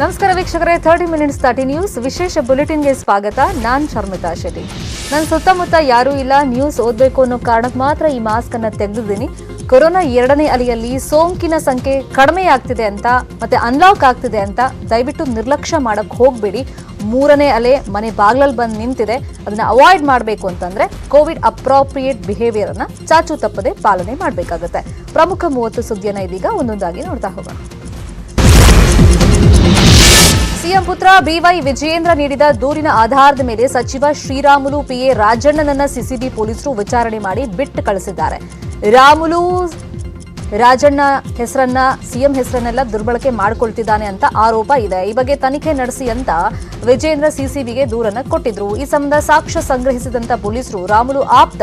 ನಮಸ್ಕಾರ ವೀಕ್ಷಕರೇ, 30 minutes 30 news ವಿಶೇಷ ಬುಲೆಟಿನ್ಗೆ ಸ್ವಾಗತ. ನಾನು ಶರ್ಮಿತಾ ಶೆಟ್ಟಿ. ನನ್ನ ಸುತ್ತಮುತ್ತ ಯಾರೂ ಇಲ್ಲ, ನ್ಯೂಸ್ ಓದಬೇಕು ಅನ್ನೋ ಕಾರಣಕ್ಕೆ ಮಾತ್ರ ಈ ಮಾಸ್ಕ್ ಅನ್ನು ತೆಗೆದಿದ್ದೀನಿ. ಕೊರೋನಾ 2ನೇ ಅಲೆಯಲ್ಲಿ ಸೋಂಕಿನ ಸಂಖ್ಯೆ ಕಡಿಮೆ ಆಗ್ತಿದೆ ಅಂತ ಮತ್ತೆ ಅನ್ಲಾಕ್ ಆಗ್ತಿದೆ ಅಂತ ದಯವಿಟ್ಟು ನಿರ್ಲಕ್ಷ್ಯ ಮಾಡಕ್ ಹೋಗ್ಬೇಡಿ. 3ನೇ ಅಲೆ ಮನೆ ಬಾಗ್ಲಲ್ಲಿ ಬಂದು ನಿಂತಿದೆ. ಅದನ್ನ ಅವಾಯ್ಡ್ ಮಾಡಬೇಕು ಅಂತಂದ್ರೆ ಕೋವಿಡ್ ಅಪ್ರಾಪ್ರಿಯೇಟ್ ಬಿಹೇವಿಯರ್ ಅನ್ನ ಚಾಚು ತಪ್ಪದೆ ಪಾಲನೆ ಮಾಡಬೇಕಾಗುತ್ತೆ. ಪ್ರಮುಖ 30 ಸುದ್ದಿಯನ್ನ ಇದೀಗ ಒಂದೊಂದಾಗಿ ನೋಡ್ತಾ ಹೋಗೋಣ. ಸಿಎಂ ಪುತ್ರ ಬಿವೈ ವಿಜಯೇಂದ್ರ ನೀಡಿದ ದೂರಿನ ಆಧಾರದ ಮೇಲೆ ಸಚಿವ ಶ್ರೀರಾಮುಲು ಪಿಎ ರಾಜಣ್ಣನನ್ನ ಸಿಸಿಬಿ ಪೊಲೀಸರು ವಿಚಾರಣೆ ಮಾಡಿ ಬಿಟ್ಟು ಕಳಿಸಿದ್ದಾರೆ. ರಾಮುಲು ರಾಜಣ್ಣ ಹೆಸರನ್ನ ಸಿಎಂ ಹೆಸರನ್ನೆಲ್ಲ ದುರ್ಬಳಕೆ ಮಾಡಿಕೊಳ್ತಿದ್ದಾನೆ ಅಂತ ಆರೋಪ ಇದೆ. ಈ ಬಗ್ಗೆ ತನಿಖೆ ನಡೆಸಿ ಅಂತ ವಿಜಯೇಂದ್ರ ಸಿಸಿಬಿಗೆ ದೂರನ್ನ ಕೊಟ್ಟಿದ್ರು. ಈ ಸಂಬಂಧ ಸಾಕ್ಷ್ಯ ಸಂಗ್ರಹಿಸಿದಂತ ಪೊಲೀಸರು ರಾಮುಲು ಆಪ್ತ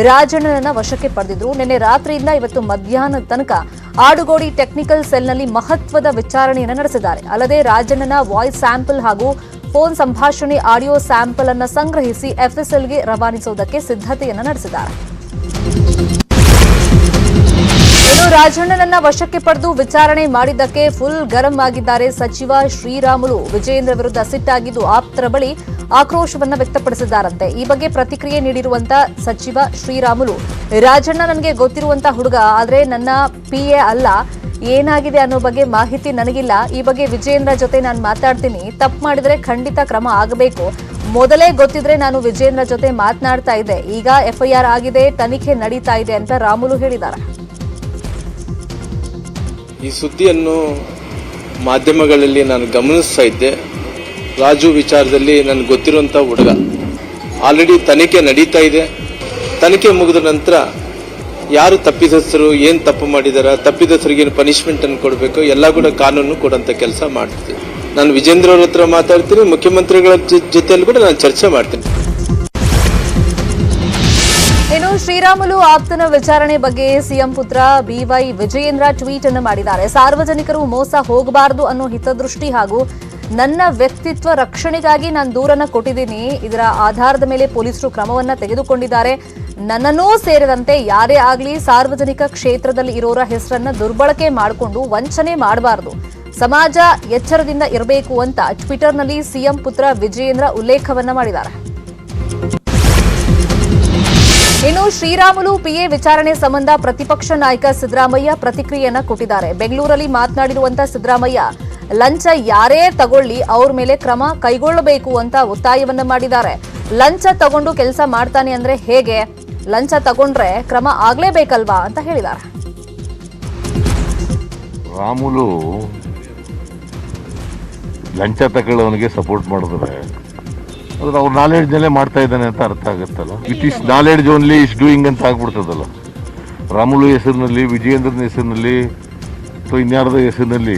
ರಾಜಣ್ಣನನ್ನ ವಶಕ್ಕೆ ಪಡೆದಿದ್ರು. ನಿನ್ನೆ ರಾತ್ರಿಯಿಂದ ಇವತ್ತು ಮಧ್ಯಾಹ್ನದ ತನಕ ಆಡುಗೋಡಿ ಟೆಕ್ನಿಕಲ್ ಸೆಲ್ನಲ್ಲಿ ಮಹತ್ವದ ವಿಚಾರಣೆಯನ್ನು ನಡೆಸಿದ್ದಾರೆ. ಅಲ್ಲದೆ ರಾಜಣ್ಣನ ವಾಯ್ಸ್ ಸ್ಯಾಂಪಲ್ ಹಾಗೂ ಫೋನ್ ಸಂಭಾಷಣೆ ಆಡಿಯೋ ಸ್ಯಾಂಪಲ್ ಅನ್ನು ಸಂಗ್ರಹಿಸಿ ಎಫ್ಎಸ್ಎಲ್ಗೆ ರವಾನಿಸುವುದಕ್ಕೆ ಸಿದ್ಧತೆಯನ್ನು ನಡೆಸಿದ್ದಾರೆ. ಇನ್ನು ರಾಜಣ್ಣನನ್ನ ವಶಕ್ಕೆ ಪಡೆದು ವಿಚಾರಣೆ ಮಾಡಿದ್ದಕ್ಕೆ ಫುಲ್ ಗರಂ ಆಗಿದ್ದಾರೆ ಸಚಿವ ಶ್ರೀರಾಮುಲು. ವಿಜಯೇಂದ್ರ ವಿರುದ್ಧ ಸಿಟ್ಟಾಗಿದ್ದು ಆಪ್ತರ ಬಳಿ ಆಕ್ರೋಶವನ್ನ ವ್ಯಕ್ತಪಡಿಸಿದ್ದಾರಂತೆ. ಈ ಬಗ್ಗೆ ಪ್ರತಿಕ್ರಿಯೆ ನೀಡಿರುವಂತ ಸಚಿವ ಶ್ರೀರಾಮುಲು, ರಾಜಣ್ಣ ನನಗೆ ಗೊತ್ತಿರುವಂತ ಹುಡುಗ, ಆದ್ರೆ ನನ್ನ ಪಿಎ ಅಲ್ಲ. ಏನಾಗಿದೆ ಅನ್ನೋ ಬಗ್ಗೆ ಮಾಹಿತಿ ನನಗಿಲ್ಲ. ಈ ಬಗ್ಗೆ ವಿಜಯೇಂದ್ರ ಜೊತೆ ನಾನು ಮಾತಾಡ್ತೀನಿ. ತಪ್ಪು ಮಾಡಿದ್ರೆ ಖಂಡಿತ ಕ್ರಮ ಆಗಬೇಕು. ಮೊದಲೇ ಗೊತ್ತಿದ್ರೆ ನಾನು ವಿಜಯೇಂದ್ರ ಜೊತೆ ಮಾತನಾಡ್ತಾ ಇದ್ದೆ. ಈಗ ಎಫ್ಐಆರ್ ಆಗಿದೆ, ತನಿಖೆ ನಡೀತಾ ಇದೆ ಅಂತ ರಾಮುಲು ಹೇಳಿದ್ದಾರೆ. ಈ ಸುದ್ದಿಯನ್ನು ಮಾಧ್ಯಮಗಳಲ್ಲಿ ನಾನು ಗಮನಿಸ್ತಾ ಇದ್ದೆ. ರಾಜು ವಿಚಾರದಲ್ಲಿ ನನಗೆ ಗೊತ್ತಿರುವಂಥ ಹುಡುಗ, ಆಲ್ರೆಡಿ ತನಿಖೆ ನಡೀತಾ ಇದೆ. ತನಿಖೆ ಮುಗಿದ ನಂತರ ಯಾರು ತಪ್ಪಿತಸ್ಥರು, ಏನು ತಪ್ಪು ಮಾಡಿದಾರ, ತಪ್ಪಿತಸ್ಥರಿಗೆ ಏನು ಪನಿಷ್ಮೆಂಟ್ ಅನ್ನು ಕೊಡಬೇಕು, ಎಲ್ಲ ಕೂಡ ಕಾನೂನು ಕೊಡುವಂಥ ಕೆಲಸ ಮಾಡ್ತೀನಿ. ನಾನು ವಿಜೇಂದ್ರ ಅವ್ರ ಹತ್ರ ಮಾತಾಡ್ತೀನಿ, ಮುಖ್ಯಮಂತ್ರಿಗಳ ಜೊತೆಯಲ್ಲಿ ಕೂಡ ನಾನು ಚರ್ಚೆ ಮಾಡ್ತೀನಿ. ಇನ್ನು ಶ್ರೀರಾಮುಲು ಆಪ್ತನ ವಿಚಾರಣೆ ಬಗ್ಗೆ ಸಿಎಂ ಪುತ್ರ ಬಿವೈ ವಿಜಯೇಂದ್ರ ಟ್ವೀಟ್ ಅನ್ನು ಮಾಡಿದ್ದಾರೆ. ಸಾರ್ವಜನಿಕರು ಮೋಸ ಹೋಗಬಾರದು ಅನ್ನೋ ಹಿತದೃಷ್ಟಿ ಹಾಗೂ ನನ್ನ ವ್ಯಕ್ತಿತ್ವ ರಕ್ಷಣೆಗಾಗಿ ನಾನು ದೂರನ್ನ ಕೊಟ್ಟಿದ್ದೀನಿ. ಇದರ ಆಧಾರದ ಮೇಲೆ ಪೊಲೀಸರು ಕ್ರಮವನ್ನ ತೆಗೆದುಕೊಂಡಿದ್ದಾರೆ. ನನ್ನನ್ನೂ ಸೇರಿದಂತೆ ಯಾರೇ ಆಗಲಿ ಸಾರ್ವಜನಿಕ ಕ್ಷೇತ್ರದಲ್ಲಿ ಇರೋರ ಹೆಸರನ್ನ ದುರ್ಬಳಕೆ ಮಾಡಿಕೊಂಡು ವಂಚನೆ ಮಾಡಬಾರದು. ಸಮಾಜ ಎಚ್ಚರದಿಂದ ಇರಬೇಕು ಅಂತ ಟ್ವಿಟರ್ನಲ್ಲಿ ಸಿಎಂ ಪುತ್ರ ವಿಜಯೇಂದ್ರ ಉಲ್ಲೇಖವನ್ನ ಮಾಡಿದ್ದಾರೆ. ಇನ್ನು ಶ್ರೀರಾಮುಲು ಪಿಎ ವಿಚಾರಣೆ ಸಂಬಂಧ ಪ್ರತಿಪಕ್ಷ ನಾಯಕ ಸಿದ್ದರಾಮಯ್ಯ ಪ್ರತಿಕ್ರಿಯೆಯನ್ನ ಕೊಟ್ಟಿದ್ದಾರೆ. ಬೆಂಗಳೂರಲ್ಲಿ ಮಾತನಾಡಿರುವಂತಹ ಸಿದ್ದರಾಮಯ್ಯ, ಲಂಚ ಯಾರೇ ತಗೊಳ್ಳಿ ಅವ್ರ ಮೇಲೆ ಕ್ರಮ ಕೈಗೊಳ್ಳಬೇಕು ಅಂತ ಒತ್ತಾಯವನ್ನ ಮಾಡಿದ್ದಾರೆ. ಲಂಚ ತಗೊಂಡು ಕೆಲಸ ಮಾಡ್ತಾನೆ ಅಂದ್ರೆ ಹೇಗೆ? ಲಂಚ ತಗೊಂಡ್ರೆ ಕ್ರಮ ಆಗ್ಲೇಬೇಕಲ್ವಾ ಅಂತ ಹೇಳಿದ್ದಾರೆ. ರಾಮುಲು ಲಂಚ ತಗೊಳ್ಳೋನಿಗೆ ಸಪೋರ್ಟ್ ಮಾಡಿದ್ರೆ ಅದ್ರ ಅವ್ರ ನಾಲೆಡ್ಜ್ನಲ್ಲೇ ಮಾಡ್ತಾ ಇದ್ದಾನೆ ಅಂತ ಅರ್ಥ ಆಗುತ್ತಲ್ಲ. With is knowledge only is doing ಅಂತ ಆಗ್ಬಿಡ್ತದಲ್ಲ. ರಾಮುಲು ಹೆಸರಿನಲ್ಲಿ, ವಿಜಯೇಂದ್ರನ ಹೆಸರಿನಲ್ಲಿ ಅಥವಾ ಇನ್ಯಾರದ ಹೆಸರಿನಲ್ಲಿ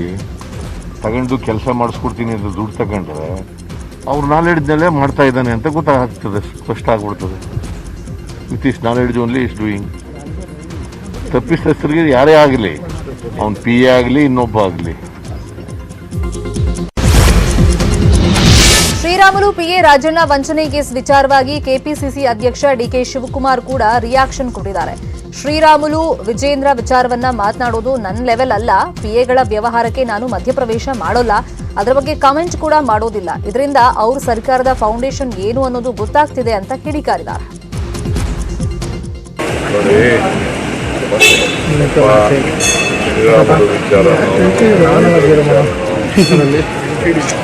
ತಗೊಂಡು ಕೆಲಸ ಮಾಡಿಸ್ಕೊಡ್ತೀನಿ ಅಂತ ದುಡ್ಡು ತಗೊಂಡ್ರೆ ಅವ್ರ ನಾಲೆಡ್ಜ್ನಲ್ಲೇ ಮಾಡ್ತಾ ಇದ್ದಾನೆ ಅಂತ ಗೊತ್ತಾಗ್ತದೆ, ಸ್ಪಷ್ಟ ಆಗ್ಬಿಡ್ತದೆ. With is knowledge only is doing. ತಪ್ಪಿತಸ್ಥರಿಗೆ ಯಾರೇ ಆಗಲಿ, ಅವ್ನು ಪಿ ಎ ಆಗಲಿ ಇನ್ನೊಬ್ಬ ಆಗಲಿ. ಶ್ರೀರಾಮುಲು ಪಿಎ ರಾಜಣ್ಣ ವಂಚನೆ ಕೇಸ್ ವಿಚಾರವಾಗಿ ಕೆಪಿಸಿಸಿ ಅಧ್ಯಕ್ಷ ಡಿಕೆ ಶಿವಕುಮಾರ್ ಕೂಡ ರಿಯಾಕ್ಷನ್ ಕೊಟ್ಟಿದ್ದಾರೆ. ಶ್ರೀರಾಮುಲು ವಿಜಯೇಂದ್ರ ವಿಚಾರವನ್ನ ಮಾತನಾಡೋದು ನನ್ನ ಲೆವೆಲ್ ಅಲ್ಲ. ಪಿಎಗಳ ವ್ಯವಹಾರಕ್ಕೆ ನಾನು ಮಧ್ಯಪ್ರವೇಶ ಮಾಡೋಲ್ಲ. ಅದರ ಬಗ್ಗೆ ಕಾಮೆಂಟ್ ಕೂಡ ಮಾಡೋದಿಲ್ಲ. ಇದರಿಂದ ಅವ್ರ ಸರ್ಕಾರದ ಫೌಂಡೇಶನ್ ಏನು ಅನ್ನೋದು ಗೊತ್ತಾಗ್ತಿದೆ ಅಂತ ಕಿಡಿಕಾರಿದ್ದಾರೆ.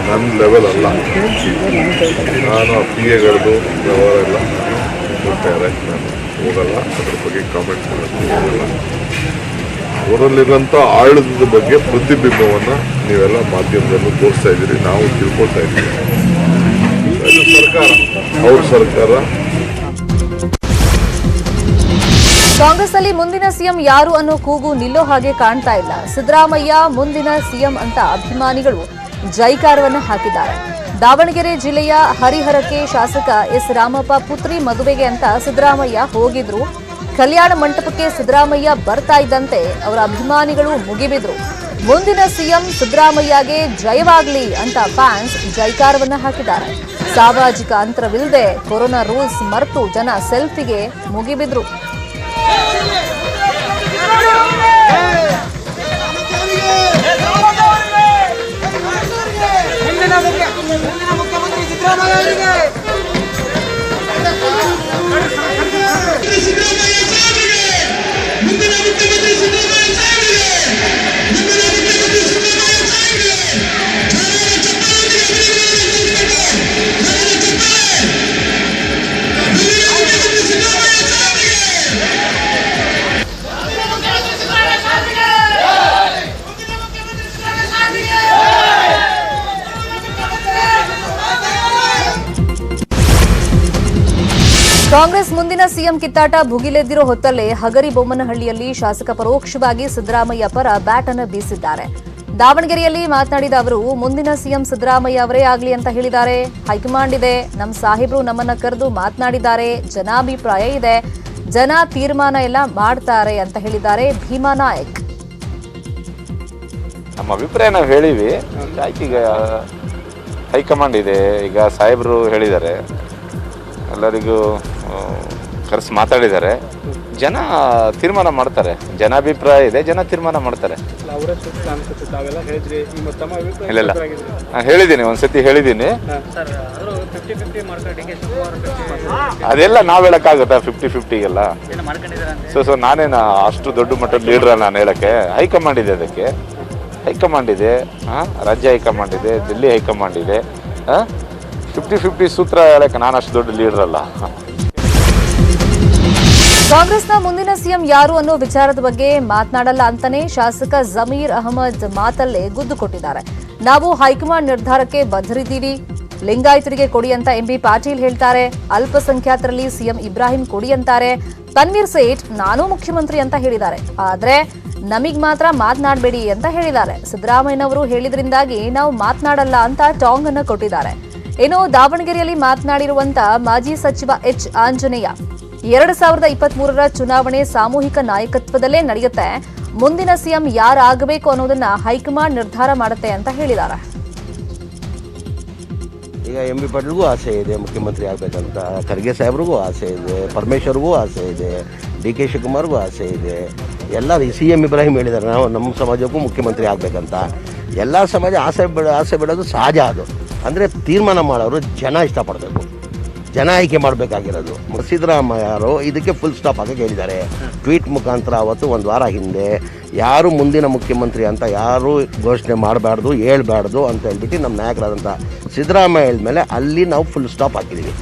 ನನ್ನ ಲೆವೆಲ್ ಅಲ್ಲ. ನಾನು ಆ ಪಿ ಎಗಳದ್ದು ವ್ಯವಹಾರ ಎಲ್ಲ ಗೊತ್ತಾರೆ, ನಾನು ಹೋಗಲ್ಲ. ಅದ್ರ ಬಗ್ಗೆ ಕಾಮೆಂಟ್ ಮಾಡೋಕ್ಕೆ ಹೋಗಲ್ಲ. ಅವರಲ್ಲಿರೋಂಥ ಆಡಳಿತದ ಬಗ್ಗೆ ಪ್ರತಿಬಿಂಬವನ್ನು ನೀವೆಲ್ಲ ಮಾಧ್ಯಮದಲ್ಲೂ ತೋರಿಸ್ತಾ ಇದ್ದೀರಿ, ನಾವು ತಿಳ್ಕೊಳ್ತಾ ಇದ್ದೀವಿ. ಇದು ಸರ್ಕಾರ, ಅವ್ರ ಸರ್ಕಾರ. ಕಾಂಗ್ರೆಸ್ ಅಲ್ಲಿ ಮುಂದಿನ ಸಿಎಂ ಯಾರು ಅನ್ನೋ ಕೂಗು ನಿಲ್ಲೋ ಹಾಗೆ ಕಾಣ್ತಾ ಇಲ್ಲ. ಸಿದ್ದರಾಮಯ್ಯ ಮುಂದಿನ ಸಿಎಂ ಅಂತ ಅಭಿಮಾನಿಗಳು ಜೈಕಾರವನ್ನು ಹಾಕಿದ್ದಾರೆ. ದಾವಣಗೆರೆ ಜಿಲ್ಲೆಯ ಹರಿಹರಕ್ಕೆ ಶಾಸಕ ಎಸ್ ರಾಮಪ್ಪ ಪುತ್ರಿ ಮದುವೆಗೆ ಅಂತ ಸಿದ್ದರಾಮಯ್ಯ ಹೋಗಿದ್ರು. ಕಲ್ಯಾಣ ಮಂಟಪಕ್ಕೆ ಸಿದ್ದರಾಮಯ್ಯ ಬರ್ತಾ ಇದ್ದಂತೆ ಅವರ ಅಭಿಮಾನಿಗಳು ಮುಗಿಬಿದ್ರು. ಮುಂದಿನ ಸಿಎಂ ಸಿದ್ದರಾಮಯ್ಯಗೆ ಜಯವಾಗ್ಲಿ ಅಂತ ಫ್ಯಾನ್ಸ್ ಜೈಕಾರವನ್ನ ಹಾಕಿದ್ದಾರೆ. ಸಾಮಾಜಿಕ ಅಂತರವಿಲ್ಲದೆ ಕೊರೋನಾ ರೂಲ್ಸ್ ಮರೆತು ಜನ ಸೆಲ್ಫಿಗೆ ಮುಗಿಬಿದ್ರು. ಕಾಂಗ್ರೆಸ್ ಮುಂದಿನ ಸಿಎಂ ಕಿತ್ತಾಟ ಭುಗಿಲೆದ್ದಿರೋ ಹೊತ್ತಲ್ಲೇ ಹಗರಿಬೊಮ್ಮನಹಳ್ಳಿಯಲ್ಲಿ ಶಾಸಕ ಪರೋಕ್ಷವಾಗಿ ಸಿದ್ದರಾಮಯ್ಯ ಪರ ಬ್ಯಾಟ್ ಅನ್ನು ಬೀಸಿದ್ದಾರೆ. ದಾವಣಗೆರೆಯಲ್ಲಿ ಮಾತನಾಡಿದ ಅವರು ಮುಂದಿನ ಸಿಎಂ ಸಿದ್ದರಾಮಯ್ಯ ಅವರೇ ಆಗಲಿ ಅಂತ ಹೇಳಿದ್ದಾರೆ. ಹೈಕಮಾಂಡ್ ಇದೆ, ನಮ್ಮ ಸಾಹೇಬ್ರು ನಮ್ಮನ್ನ ಕರೆದು ಮಾತನಾಡಿದ್ದಾರೆ, ಜನಾಭಿಪ್ರಾಯ ಇದೆ, ಜನ ತೀರ್ಮಾನ ಎಲ್ಲ ಮಾಡ್ತಾರೆ ಅಂತ ಹೇಳಿದ್ದಾರೆ ಭೀಮಾ ನಾಯಕ್. ನಮ್ಮ ಅಭಿಪ್ರಾಯ ನಾವು ಹೇಳಿವಿ. ಈಗ ಹೈಕಮಾಂಡ್ ಇದೆ, ಈಗ ಸಾಹೇಬರು ಹೇಳಿದ್ದಾರೆ, ಎಲ್ಲರಿಗೂ ಕರೆಸಿ ಮಾತಾಡಿದ್ದಾರೆ, ಜನ ತೀರ್ಮಾನ ಮಾಡ್ತಾರೆ. ಜನಾಭಿಪ್ರಾಯ ಇದೆ, ಜನ ತೀರ್ಮಾನ ಮಾಡ್ತಾರೆ. ಇಲ್ಲ ಇಲ್ಲ, ನಾನು ಹೇಳಿದ್ದೀನಿ, ಒಂದ್ಸತಿ ಹೇಳಿದ್ದೀನಿ. ಅದೆಲ್ಲ ನಾವು ಹೇಳಕ್ಕಾಗುತ್ತಾ 50-50ಗೆಲ್ಲ? ಸೊ ನಾನೇನು ಅಷ್ಟು ದೊಡ್ಡ ಮಟ್ಟದ ಲೀಡ್ರ ನಾನು ಹೇಳಕ್ಕೆ? ಹೈಕಮಾಂಡ್ ಇದೆ, ಅದಕ್ಕೆ ಹೈಕಮಾಂಡ್ ಇದೆ, ರಾಜ್ಯ ಹೈಕಮಾಂಡ್ ಇದೆ, ದಿಲ್ಲಿ ಹೈಕಮಾಂಡ್ ಇದೆ. 50-50 ಸೂತ್ರ ಹೇಳಕ್ಕೆ ನಾನು ಅಷ್ಟು ದೊಡ್ಡ ಲೀಡರ್ ಅಲ್ಲ. ಕಾಂಗ್ರೆಸ್ನ ಮುಂದಿನ ಸಿಎಂ ಯಾರು ಅನ್ನೋ ವಿಚಾರದ ಬಗ್ಗೆ ಮಾತನಾಡಲ್ಲ ಅಂತಾನೆ ಶಾಸಕ ಜಮೀರ್ ಅಹಮದ್ ಮಾತಲ್ಲೇ ಗುದ್ದು ಕೊಟ್ಟಿದ್ದಾರೆ. ನಾವು ಹೈಕಮಾಂಡ್ ನಿರ್ಧಾರಕ್ಕೆ ಬದ್ಧರಿದ್ದೀವಿ, ಲಿಂಗಾಯತರಿಗೆ ಕೊಡಿ ಅಂತ ಎಂಬಿ ಪಾಟೀಲ್ ಹೇಳ್ತಾರೆ, ಅಲ್ಪಸಂಖ್ಯಾತರಲ್ಲಿ ಸಿಎಂ ಇಬ್ರಾಹಿಂ ಕೊಡಿ ಅಂತಾರೆ, ತನ್ವೀರ್ ಸೇಠ್ ನಾನು ಮುಖ್ಯಮಂತ್ರಿ ಅಂತ ಹೇಳಿದ್ದಾರೆ, ಆದ್ರೆ ನಮಗ್ ಮಾತ್ರ ಮಾತನಾಡಬೇಡಿ ಅಂತ ಹೇಳಿದ್ದಾರೆ. ಸಿದ್ದರಾಮಯ್ಯನವರು ಹೇಳಿದ್ರಿಂದಾಗಿ ನಾವು ಮಾತನಾಡಲ್ಲ ಅಂತ ಟಾಂಗ್ ಅನ್ನು ಕೊಟ್ಟಿದ್ದಾರೆ. ಏನೋ ದಾವಣಗೆರೆಯಲ್ಲಿ ಮಾತನಾಡಿರುವಂತ ಮಾಜಿ ಸಚಿವ ಎಚ್ ಆಂಜನೇಯ 2023ರ ಚುನಾವಣೆ ಸಾಮೂಹಿಕ ನಾಯಕತ್ವದಲ್ಲೇ ನಡೆಯುತ್ತೆ, ಮುಂದಿನ ಸಿಎಂ ಯಾರಾಗಬೇಕು ಅನ್ನೋದನ್ನ ಹೈಕಮಾಂಡ್ ನಿರ್ಧಾರ ಮಾಡುತ್ತೆ ಅಂತ ಹೇಳಿದ್ದಾರೆ. ಈಗ ಎಂ ಬಿ ಪಾಟೀಲ್ಗೂ ಆಸೆ ಇದೆ ಮುಖ್ಯಮಂತ್ರಿ ಆಗಬೇಕಂತ, ಖರ್ಗೆ ಸಾಹೇಬ್ರಿಗೂ ಆಸೆ ಇದೆ, ಪರಮೇಶ್ವರ್ಗೂ ಆಸೆ ಇದೆ, ಡಿ ಕೆ ಶಿವಕುಮಾರ್ಗೂ ಆಸೆ ಇದೆ, ಎಲ್ಲ CM ಇಬ್ರಾಹಿಂ ಹೇಳಿದ್ದಾರೆ ನಾವು ನಮ್ಮ ಸಮಾಜಕ್ಕೂ ಮುಖ್ಯಮಂತ್ರಿ ಆಗಬೇಕಂತ. ಎಲ್ಲ ಸಮಾಜ ಆಸೆ ಬಿಡೋದು ಸಹಜ. ಅದು ಅಂದರೆ ತೀರ್ಮಾನ ಮಾಡೋರು ಜನ ಇಷ್ಟಪಡಬೇಕು, ಜನ ಆಯ್ಕೆ ಮಾಡಬೇಕಾಗಿರೋದು. ಸಿದ್ದರಾಮಯ್ಯರು ಇದಕ್ಕೆ ಫುಲ್ ಸ್ಟಾಪ್ ಆಗಿ ಹೇಳಿದ್ದಾರೆ ಟ್ವೀಟ್ ಮುಖಾಂತರ. ಅವತ್ತು ಒಂದು ವಾರ ಹಿಂದೆ ಯಾರು ಮುಂದಿನ ಮುಖ್ಯಮಂತ್ರಿ ಅಂತ ಯಾರು ಘೋಷಣೆ ಮಾಡಬಾರ್ದು, ಹೇಳ್ಬಾರ್ದು ಅಂತ ಹೇಳ್ಬಿಟ್ಟು ನಮ್ಮ ನಾಯಕರಾದಂಥ ಸಿದ್ದರಾಮಯ್ಯ ಹೇಳಿದ್ಮೇಲೆ ಅಲ್ಲಿ ನಾವು ಫುಲ್ ಸ್ಟಾಪ್ ಹಾಕಿದ್ದೀವಿ.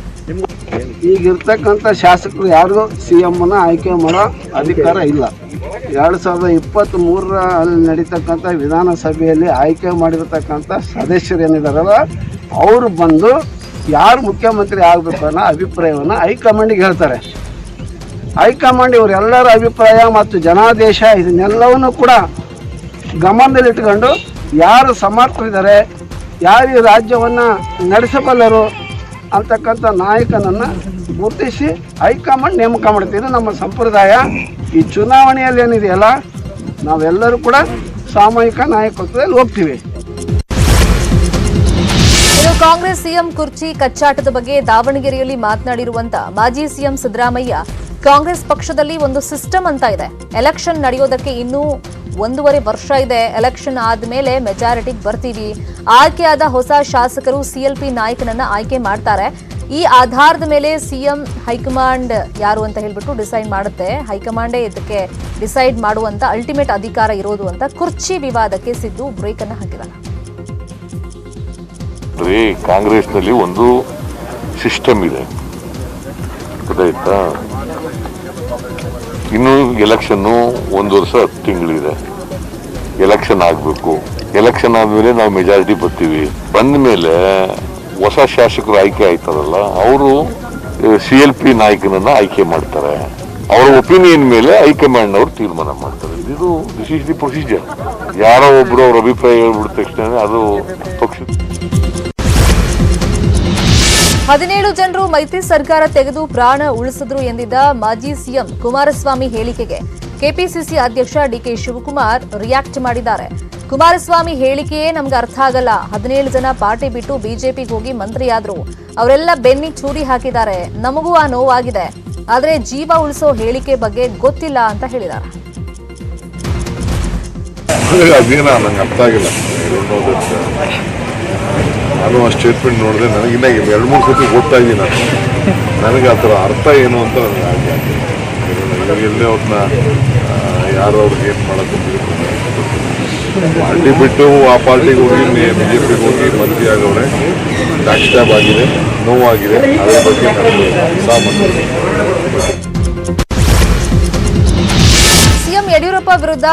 ಈಗಿರ್ತಕ್ಕಂಥ ಶಾಸಕರು ಯಾರಿಗೂ CMನ ಆಯ್ಕೆ ಮಾಡೋ ಅಧಿಕಾರ ಇಲ್ಲ. 2023 ಅಲ್ಲಿ ನಡೀತಕ್ಕಂಥ ವಿಧಾನಸಭೆಯಲ್ಲಿ ಆಯ್ಕೆ ಮಾಡಿರ್ತಕ್ಕಂಥ ಸದಸ್ಯರು ಏನಿದಾರಲ್ಲ ಅವರು ಬಂದು ಯಾರು ಮುಖ್ಯಮಂತ್ರಿ ಆಗಬೇಕು ಅನ್ನೋ ಅಭಿಪ್ರಾಯವನ್ನು ಹೈಕಮಾಂಡಿಗೆ ಹೇಳ್ತಾರೆ. ಹೈಕಮಾಂಡ್ ಇವರೆಲ್ಲರ ಅಭಿಪ್ರಾಯ ಮತ್ತು ಜನಾದೇಶ ಇದನ್ನೆಲ್ಲವನ್ನು ಕೂಡ ಗಮನದಲ್ಲಿಟ್ಕೊಂಡು ಯಾರು ಸಮರ್ಥರಿದ್ದಾರೆ, ಯಾರು ಈ ರಾಜ್ಯವನ್ನು ನಡೆಸಬಲ್ಲರು ಅಂತಕ್ಕಂಥ ನಾಯಕನನ್ನು ಗುರುತಿಸಿ ಹೈಕಮಾಂಡ್ ನೇಮಕ ಮಾಡ್ತಿದ್ದು ನಮ್ಮ ಸಂಪ್ರದಾಯ. ಈ ಚುನಾವಣೆಯಲ್ಲಿ ಏನಿದೆಯಲ್ಲ ನಾವೆಲ್ಲರೂ ಕೂಡ ಸಾಮೂಹಿಕ ನಾಯಕತ್ವದಲ್ಲಿ ಹೋಗ್ತೀವಿ. ಇನ್ನು ಕಾಂಗ್ರೆಸ್ ಸಿಎಂ ಕುರ್ಚಿ ಕಚ್ಚಾಟದ ಬಗ್ಗೆ ದಾವಣಗೆರೆಯಲ್ಲಿ ಮಾತನಾಡಿರುವಂತ ಮಾಜಿ ಸಿಎಂ ಸಿದ್ದರಾಮಯ್ಯ, ಕಾಂಗ್ರೆಸ್ ಪಕ್ಷದಲ್ಲಿ ಒಂದು ಸಿಸ್ಟಮ್ ಅಂತ ಇದೆ, ಎಲೆಕ್ಷನ್ ನಡೆಯೋದಕ್ಕೆ ಇನ್ನೂ 1.5 ವರ್ಷ ಇದೆ, ಎಲೆಕ್ಷನ್ ಆದ್ಮೇಲೆ ಮೆಜಾರಿಟಿಗೆ ಬರ್ತೀವಿ, ಆಯ್ಕೆಯಾದ ಹೊಸ ಶಾಸಕರು CLP ನಾಯಕನನ್ನ ಆಯ್ಕೆ ಮಾಡ್ತಾರೆ, ಈ ಆಧಾರದ ಮೇಲೆ ಸಿಎಂ ಹೈಕಮಾಂಡ್ ಯಾರು ಅಂತ ಹೇಳ್ಬಿಟ್ಟು ಡಿಸೈಡ್ ಮಾಡುತ್ತೆ, ಹೈಕಮಾಂಡೇ ಇದಕ್ಕೆ ಡಿಸೈಡ್ ಮಾಡುವಂತ ಅಲ್ಟಿಮೇಟ್ ಅಧಿಕಾರ ಇರೋದು ಅಂತ ಕುರ್ಚಿ ವಿವಾದಕ್ಕೆ ಸಿದ್ದು ಬ್ರೇಕ್ ಅನ್ನ ಹಾಕಿದ್ದಾರೆ. ಕಾಂಗ್ರೆಸ್ನಲ್ಲಿ ಒಂದು ಸಿಸ್ಟಮ್ ಇದೆ, ಗೊತ್ತಾಯ್ತಾ? ಇನ್ನು ಎಲೆಕ್ಷನ್ನು 1 ವರ್ಷ 10 ತಿಂಗಳಿದೆ, ಎಲೆಕ್ಷನ್ ಆಗಬೇಕು. ಎಲೆಕ್ಷನ್ ಆದ್ಮೇಲೆ ನಾವು ಮೆಜಾರಿಟಿ ಬರ್ತೀವಿ. ಬಂದ ಮೇಲೆ ಹೊಸ ಶಾಸಕರು ಆಯ್ಕೆ ಆಯ್ತಾರಲ್ಲ, ಅವರು CLP ನಾಯಕನನ್ನ ಆಯ್ಕೆ ಮಾಡ್ತಾರೆ. ಅವರ ಒಪಿನಿಯನ್ ಮೇಲೆ ಹೈಕಮಾಂಡ್ ಅವರು ತೀರ್ಮಾನ ಮಾಡ್ತಾರೆ. This is the procedure. ಯಾರೋ ಒಬ್ರು ಅವ್ರ ಅಭಿಪ್ರಾಯ ಹೇಳ್ಬಿಟ್ಟ ತಕ್ಷಣ ಅದು ಪಕ್ಷ. 17 ಜನರು ಮೈತ್ರಿ ಸರ್ಕಾರ ತೆಗೆದು ಪ್ರಾಣ ಉಳಿಸಿದ್ರು ಎಂದಿದ್ದ ಮಾಜಿ ಸಿಎಂ ಕುಮಾರಸ್ವಾಮಿ ಹೇಳಿಕೆಗೆ ಕೆಪಿಸಿಸಿ ಅಧ್ಯಕ್ಷ DK ಶಿವಕುಮಾರ್ ರಿಯಾಕ್ಟ್ ಮಾಡಿದ್ದಾರೆ. ಕುಮಾರಸ್ವಾಮಿ ಹೇಳಿಕೆಯೇ ನಮ್ಗೆ ಅರ್ಥ ಆಗಲ್ಲ, 17 ಜನ ಪಾರ್ಟಿ ಬಿಟ್ಟು ಬಿಜೆಪಿಗೆ ಹೋಗಿ ಮಂತ್ರಿಯಾದ್ರು, ಅವರೆಲ್ಲ ಬೆನ್ನಿಗೆ ಚೂರಿ ಹಾಕಿದ್ದಾರೆ, ನಮಗೂ ಆ ನೋವಾಗಿದೆ, ಆದ್ರೆ ಜೀವ ಉಳಿಸೋ ಹೇಳಿಕೆ ಬಗ್ಗೆ ಗೊತ್ತಿಲ್ಲ ಅಂತ ಹೇಳಿದ್ದಾರೆ. ಅದೇನ ನಂಗೆ ಅರ್ಥ ಆಗಿಲ್ಲ. ನಾನು ಆ ಸ್ಟೇಟ್ಮೆಂಟ್ ನೋಡಿದೆ, ನನಗಿನ್ನ 2-3 ಸತಿ ಓದ್ತಾ ಇದ್ದೀನಿ ನಾನು. ನನಗೆ ಆ ಥರ ಅರ್ಥ ಏನು ಅಂತ ನನಗೆ ಇವಾಗ ಎಲ್ಲೇ ಅವ್ರನ್ನ ಯಾರು ಅವ್ರಿಗೆ ಏನು ಮಾಡೋದು ಪಾರ್ಟಿ ಬಿಟ್ಟು ಆ ಪಾರ್ಟಿಗೆ ಹೋಗಿ BJPಗೆ ಹೋಗಿ ಮಂತ್ರಿ ಆಗವ್ರೆ, ಬ್ಯಾಕ್ ಸ್ಟ್ಯಾಬ್ ಆಗಿದೆ, ನೋವಾಗಿದೆ. ಅದ್ರ ಬಗ್ಗೆ ನಾನು ಸಿಎಂ ಯಡಿಯೂರಪ್ಪ ವಿರುದ್ಧ